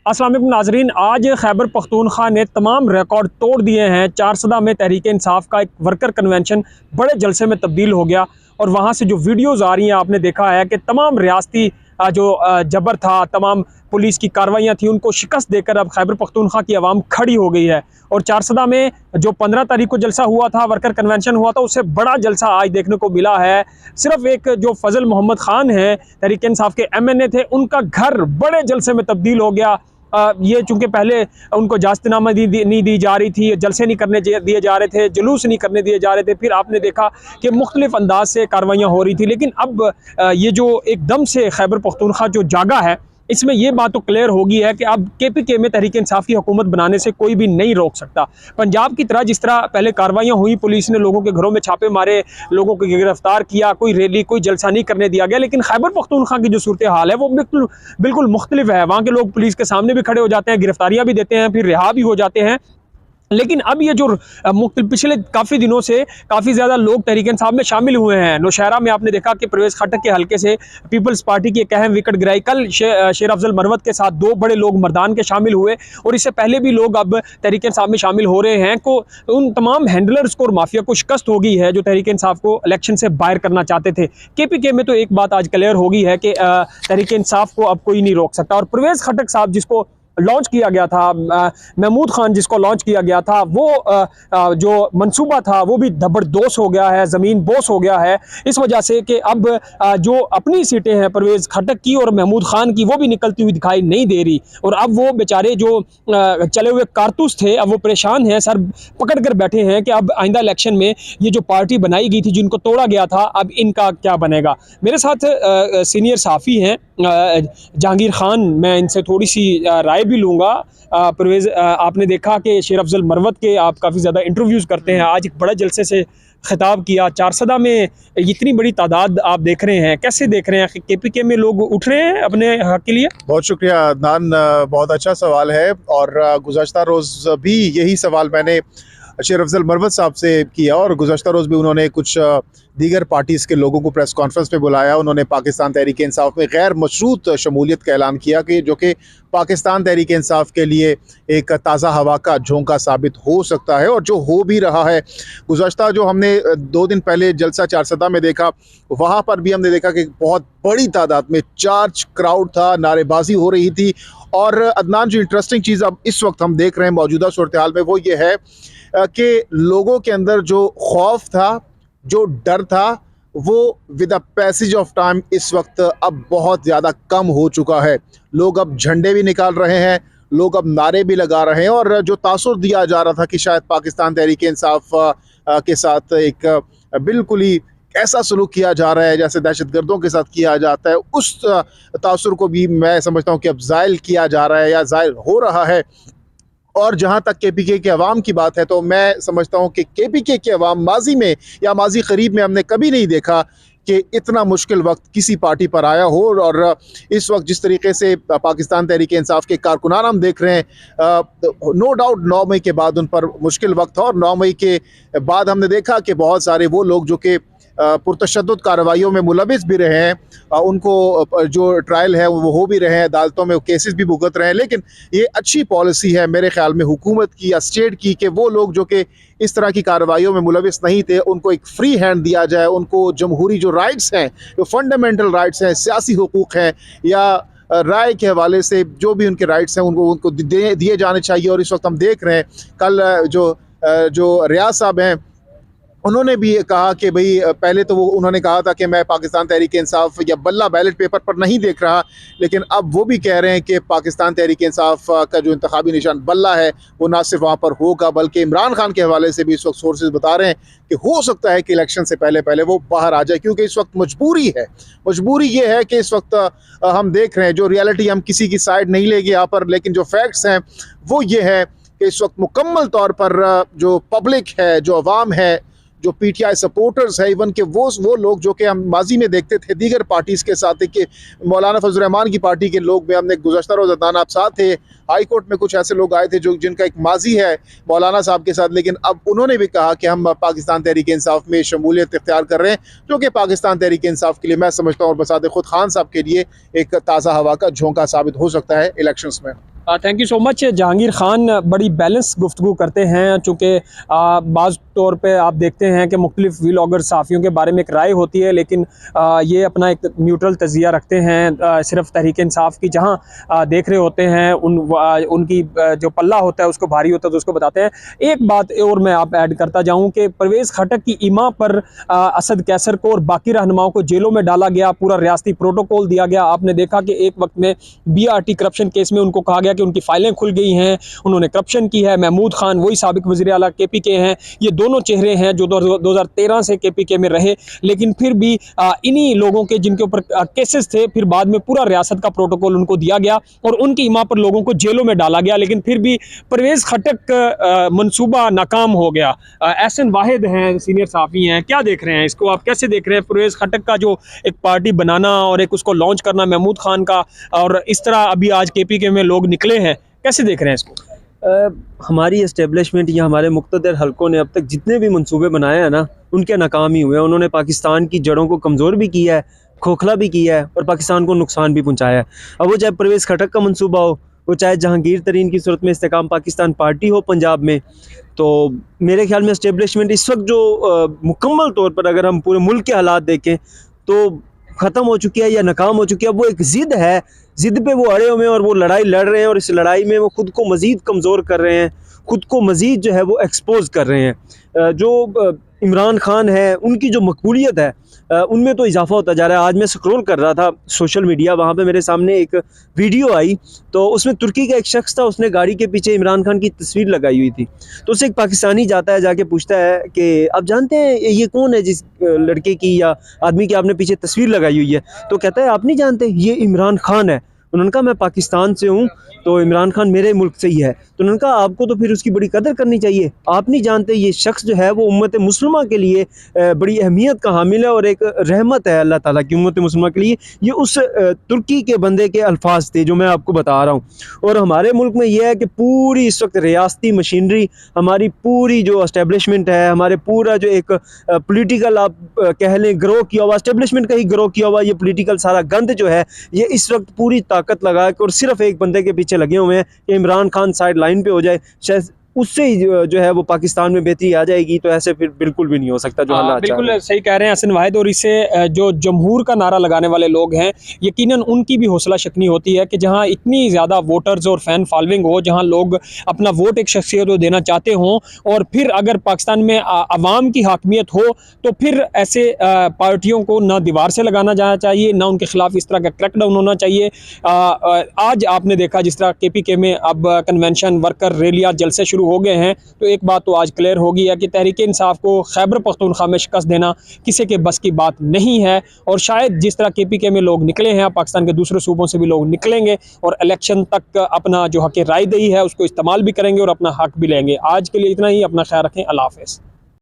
अस्सलाम वालेकुम नाजरीन, आज खैबर पख्तूनख्वा ने तमाम रिकॉर्ड तोड़ दिए हैं। चारसदा में तहरीक इंसाफ का एक वर्कर कन्वेंशन बड़े जलसे में तब्दील हो गया और वहाँ से जो वीडियोज़ आ रही हैं आपने देखा है कि तमाम रियासती जो जबर था, तमाम पुलिस की कार्रवाइयाँ थी, उनको शिकस्त देकर अब खैबर पख्तूनख्वा की आवाम खड़ी हो गई है। और चारसदा में जो 15 तारीख को जलसा हुआ था, वर्कर कन्वेंशन हुआ था, उससे बड़ा जलसा आज देखने को मिला है। सिर्फ एक जो फजल मोहम्मद खान हैं, तहरीक इंसाफ के MNA थे, उनका घर बड़े जलसे में तब्दील हो गया। ये चूंकि पहले उनको इजाज़तनामा नहीं दी जा रही थी, जलसे नहीं करने दिए जा रहे थे, जुलूस नहीं करने दिए जा रहे थे, फिर आपने देखा कि मुख्तलिफ अंदाज से कार्रवाइयाँ हो रही थी। लेकिन अब ये जो एकदम से खैबर पख्तूनख्वा जो जागा है, इसमें यह बात तो क्लियर होगी है कि अब KPK में तहरीक इंसाफ की हुकूमत बनाने से कोई भी नहीं रोक सकता। पंजाब की तरह जिस तरह पहले कार्रवाइयाँ हुई, पुलिस ने लोगों के घरों में छापे मारे, लोगों को गिरफ्तार किया, कोई रैली कोई जलसा नहीं करने दिया गया। लेकिन खैबर पख्तूनख्वा की जो सूरत हाल है वो बिल्कुल मुख्तलिफ है। वहाँ के लोग पुलिस के सामने भी खड़े हो जाते हैं, गिरफ्तारियाँ भी देते हैं, फिर रिहा भी हो जाते हैं। लेकिन अब ये जो पिछले काफ़ी दिनों से काफ़ी ज़्यादा लोग तहरीक इंसाफ में शामिल हुए हैं। नौशहरा में आपने देखा कि परवेज़ खटक के हल्के से पीपल्स पार्टी की एक अहम विकेट गिराई। कल शेर अफजल मरवत के साथ 2 बड़े लोग मर्दान के शामिल हुए और इससे पहले भी लोग अब तहरीक इंसाफ में शामिल हो रहे हैं। को उन तमाम हैंडलर्स को और माफिया को शिकस्त हो गई है जो तहरीक इंसाफ को इलेक्शन से बाहर करना चाहते थे। KPK में तो एक बात आज क्लियर हो गई है कि तहरीक इंसाफ को अब कोई नहीं रोक सकता। और परवेज़ खटक साहब जिसको लॉन्च किया गया था, महमूद खान जिसको लॉन्च किया गया था, वो जो मंसूबा था वो भी धबरदोश हो गया है, ज़मीन बोस हो गया है। इस वजह से कि अब जो अपनी सीटें हैं परवेज़ खटक की और महमूद खान की, वो भी निकलती हुई दिखाई नहीं दे रही। और अब वो बेचारे जो चले हुए कारतूस थे, अब वो परेशान हैं, सर पकड़ कर बैठे हैं कि अब आइंदा इलेक्शन में ये जो पार्टी बनाई गई थी, जिनको तोड़ा गया था, अब इनका क्या बनेगा। मेरे साथ सीनियर सहाफ़ी हैं जहांगीर खान, मैं इनसे थोड़ी सी राय भी लूँगा। परवेज़, आपने देखा कि शेर अफजल मरवत के आप काफ़ी ज़्यादा इंटरव्यूज़ करते हैं, आज एक बड़ा जलसे से खिताब किया। चारसदा में इतनी बड़ी तादाद आप देख रहे हैं, कैसे देख रहे हैं? KPK में लोग उठ रहे हैं अपने हक के लिए? बहुत शुक्रिया अदनान, बहुत अच्छा सवाल है। और गुज़श्ता रोज़ भी यही सवाल मैंने शेर अफजल मरवत साहब से किया और गुज़श्ता रोज़ भी उन्होंने कुछ दीगर पार्टीज़ के लोगों को प्रेस कॉन्फ्रेंस पे बुलाया। उन्होंने पाकिस्तान तहरीक इंसाफ में गैर मशरूत शमूलियत का ऐलान किया कि जो कि पाकिस्तान तहरीक इंसाफ के लिए एक ताज़ा हवा का झोंका साबित हो सकता है और जो हो भी रहा है। गुज़श्ता जो हमने 2 दिन पहले जलसा चारसदा में देखा, वहाँ पर भी हमने देखा कि बहुत बड़ी तादाद में चार्ज क्राउड था, नारेबाजी हो रही थी। और अदनान, जो इंटरेस्टिंग चीज़ अब इस वक्त हम देख रहे हैं मौजूदा सूरत हाल में, वो ये है कि लोगों के अंदर जो खौफ था, जो डर था, वो with the passage of time इस वक्त अब बहुत ज़्यादा कम हो चुका है। लोग अब झंडे भी निकाल रहे हैं, लोग अब नारे भी लगा रहे हैं। और जो तासुर दिया जा रहा था कि शायद पाकिस्तान तहरीक इंसाफ के साथ एक बिल्कुल ही ऐसा सलूक किया जा रहा है जैसे दहशतगर्दों के साथ किया जाता है, उस तासुर को भी मैं समझता हूँ कि अब ज़ायल किया जा रहा है या ज़ायल हो रहा है। और जहाँ तक KPK के अवाम की बात है, तो मैं समझता हूँ कि KPK के अवाम माजी में या माजी करीब में हमने कभी नहीं देखा कि इतना मुश्किल वक्त किसी पार्टी पर आया हो। और इस वक्त जिस तरीके से पाकिस्तान तहरीक इंसाफ के कारकुनान हम देख रहे हैं, नो डाउट 9 मई के बाद उन पर मुश्किल वक्त था। और 9 मई के बाद हमने देखा कि बहुत सारे वो लोग जो कि पुरतशद्दुद कार्रवाइयों में मुलविस भी रहे हैं, उनको जो ट्रायल है वो हो भी रहे हैं, अदालतों में केसेस भी भुगत रहे हैं। लेकिन ये अच्छी पॉलिसी है मेरे ख्याल में हुकूमत की या स्टेट की कि वो लोग जो कि इस तरह की कार्रवाइयों में मुलविस नहीं थे, उनको एक फ्री हैंड दिया जाए। उनको जमहूरी जो राइट्स हैं, जो फंडामेंटल राइट्स हैं, सियासी हुकूक हैं या राय के हवाले से जो भी उनके राइट्स हैं, उनको दिए जाने चाहिए। और इस वक्त हम देख रहे हैं, कल जो रियाज साहब हैं, उन्होंने भी ये कहा कि भाई पहले तो वो उन्होंने कहा था कि मैं पाकिस्तान तहरीक इंसाफ या बल्ला बैलेट पेपर पर नहीं देख रहा, लेकिन अब वो भी कह रहे हैं कि पाकिस्तान तहरीक इंसाफ का जो इंतखाबी निशान बल्ला है वो ना सिर्फ वहाँ पर होगा, बल्कि इमरान खान के हवाले से भी इस वक्त सोर्सेज बता रहे हैं कि हो सकता है कि इलेक्शन से पहले वो बाहर आ जाए। क्योंकि इस वक्त मजबूरी है। मजबूरी ये है कि इस वक्त हम देख रहे हैं, जो रियलिटी, हम किसी की साइड नहीं लेंगे यहाँ पर, लेकिन जो फैक्ट्स हैं वो ये है कि इस वक्त मुकम्मल तौर पर जो पब्लिक है, जो अवाम है, जो PTI सपोर्टर्स है, इवन के वो लोग जो कि हम माजी में देखते थे दीगर पार्टीज़ के साथ, कि मौलाना फजल रहमान की पार्टी के लोग भी, हमने गुज़श्ता रोज़ अदनान आप साथ थे, हाई कोर्ट में कुछ ऐसे लोग आए थे जो जिनका एक माजी है मौलाना साहब के साथ, लेकिन अब उन्होंने भी कहा कि हम पाकिस्तान तहरीक इंसाफ में शमूलियत इख्तियार कर रहे हैं, जो कि पाकिस्तान तहरीक इंसाफ के लिए मैं समझता हूँ और बसात खुद खान साहब के लिए एक ताज़ा हवा का झोंका साबित हो सकता है इलेक्शंस में। Thank you so much. Jahangir Khan बड़ी बैलेंस गुफ्तगू करते हैं, चूँकि बाज़ तौर पे आप देखते हैं कि मुख्तलिफ व्लॉगर सहाफ़ियों के बारे में एक राय होती है, लेकिन ये अपना एक न्यूट्रल तज़िया रखते हैं। सिर्फ तहरीक इंसाफ की जहाँ देख रहे होते हैं उनकी जो पल्ला होता है उसको भारी होता है तो उसको बताते हैं। एक बात और मैं आप ऐड करता जाऊँ कि परवेज़ खटक की इमा पर असद कैसर को और बाकी रहनुमाओं को जेलों में डाला गया, पूरा रियासती प्रोटोकॉल दिया गया। आपने देखा कि एक वक्त में BRT करप्शन केस में उनको कहा गया कि उनकी फाइलें खुल गई हैं, उन्होंने करप्शन की है। महमूद खान वही साबिक वज़ीर आला KPK हैं, ये दोनों चेहरे हैं जो 2013 से KPK में रहे, लेकिन फिर भी इन्हीं लोगों के जिनके ऊपर केसेस थे, फिर बाद में पूरा रियासत का प्रोटोकॉल उनको दिया गया और उनकी इमा पर लोगों को जेलों में डाला गया, लेकिन फिर भी परवेज़ खटक मंसूबा नाकाम हो गया। एहसन वाहिद हैं, सीनियर सहाफ़ी हैं, क्या देख रहे हैं इसको, आप कैसे देख रहे हैं परवेज़ खटक का जो एक पार्टी बनाना और एक उसको लॉन्च करना महमूद खान का, और इस तरह अभी आज KPK में लोग निकले हैं, कैसे देख रहे हैं इसको? हमारी इस्टेब्लिशमेंट या हमारे मुक़्तदर हलकों ने अब तक जितने भी मंसूबे बनाए हैं ना, उनके नाकाम ही हुए हैं। उन्होंने पाकिस्तान की जड़ों को कमज़ोर भी किया है, खोखला भी किया है और पाकिस्तान को नुकसान भी पहुंचाया है। अब वो चाहे परवेज़ खटक का मंसूबा हो, वो चाहे जहांगीर तरीन की सूरत में इस्तेकाम पाकिस्तान पार्टी हो पंजाब में, तो मेरे ख्याल में इस्टेब्लिशमेंट इस वक्त जो मुकम्मल तौर पर अगर हम पूरे मुल्क के हालात देखें तो ख़त्म हो चुकी है या नाकाम हो चुकी है। अब वो एक ज़िद है, ज़िद पे वो अड़े हुए हैं और वो लड़ाई लड़ रहे हैं और इस लड़ाई में वो ख़ुद को मज़ीद कमज़ोर कर रहे हैं, ख़ुद को मज़ीद जो है वो एक्सपोज कर रहे हैं। जो इमरान खान है उनकी जो मकबूलियत है उनमें तो इजाफा होता जा रहा है। आज मैं स्क्रॉल कर रहा था सोशल मीडिया, वहाँ पे मेरे सामने एक वीडियो आई तो उसमें तुर्की का एक शख्स था, उसने गाड़ी के पीछे इमरान खान की तस्वीर लगाई हुई थी। तो उससे एक पाकिस्तानी जाता है, जाके पूछता है कि आप जानते हैं ये कौन है जिस लड़के की या आदमी की आपने पीछे तस्वीर लगाई हुई है? तो कहता है आप नहीं जानते, ये इमरान खान है। उन्होंने कहा मैं पाकिस्तान से हूँ, तो इमरान खान मेरे मुल्क से ही है। तो उन्होंने कहा आपको तो फिर उसकी बड़ी कदर करनी चाहिए, आप नहीं जानते ये शख्स जो है वो उम्मत मुस्लिमा के लिए बड़ी अहमियत का हामिल है और एक रहमत है अल्लाह ताला की उम्मत मुस्लिमा के लिए। ये उस तुर्की के बंदे के अल्फाज थे जो मैं आपको बता रहा हूँ। और हमारे मुल्क में यह है कि पूरी इस वक्त रियासती मशीनरी, हमारी पूरी जो इस्टेब्लिशमेंट है, हमारे पूरा जो एक पोलिटिकल आप कह लें ग्रोह किया हुआ, इस्टेब्लिशमेंट का ही ग्रोह किया हुआ ये पोलिटिकल सारा गंद जो है, ये इस वक्त पूरी ताकत लगा के और सिर्फ एक बंदे के पीछे लगे हुए हैं कि इमरान खान साइड लाइन पे हो जाए, शायद उससे ही जो है वो पाकिस्तान में बेहतरी आ जाएगी। तो ऐसे फिर बिल्कुल भी नहीं हो सकता जो हालात बिल्कुल सही कह रहे हैं हसन वाहिद। और इससे जो जमहूर का नारा लगाने वाले लोग हैं, यकीनन उनकी भी हौसला शक्नी होती है कि जहां इतनी ज़्यादा वोटर्स और फ़ैन फॉलोइंग हो, जहां लोग अपना वोट एक शख्सियत को देना चाहते हों, और फिर अगर पाकिस्तान में आवाम की हाकमियत हो तो फिर ऐसे पार्टियों को ना दीवार से लगाना जाना चाहिए, ना उनके खिलाफ इस तरह का क्रैकडाउन होना चाहिए। आज आपने देखा जिस तरह KPK में अब कन्वेंशन, वर्कर रैलियाँ, जलसे शुरू हो गए हैं, तो एक बात तो आज क्लियर होगी है कि तहरीक इंसाफ को खैबर पख्तूनख्वा में शिकस्त देना किसी के बस की बात नहीं है। और शायद जिस तरह KPK में लोग निकले हैं, पाकिस्तान के दूसरे सूबों से भी लोग निकलेंगे और इलेक्शन तक अपना जो हक राय दही है उसको इस्तेमाल भी करेंगे और अपना हक भी लेंगे। आज के लिए इतना ही, अपना ख्याल रखें, अल्लाह हाफ़िज़।